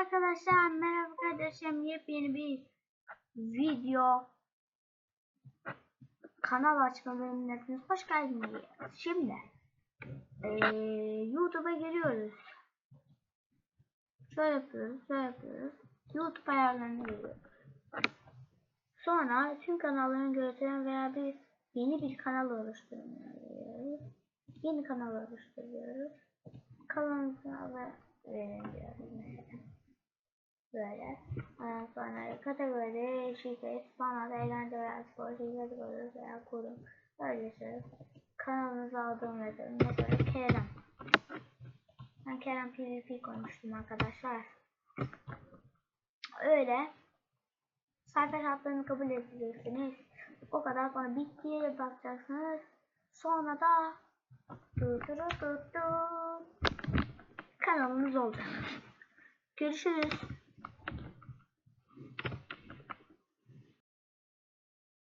Arkadaşlar merhaba kardeşim, yepyeni bir video kanal açma bölümüne hepiniz hoş geldiniz. Şimdi YouTube'a giriyoruz. Şöyle yapıyoruz. YouTube ayarlarına giriyoruz. Sonra tüm kanalların gösteren veya yeni bir kanal oluşturuyoruz. Yeni kanal oluşturuyoruz. Kanalımıza verin diyoruz mesela. Böyle. Ondan sonra kategori, şirket, sanat, eğlence veya spor, şirket koyuyoruz veya kurum. Böyle şey. Kanalımıza aldığım yazıyorum. Mesela Kerem. Ben Kerem PvP koymuştum arkadaşlar. Öyle. Sayfa şartlarını kabul edeceksiniz. O kadar, sonra bittiye basacaksınız. Sonra da kanalımız olacak. Görüşürüz.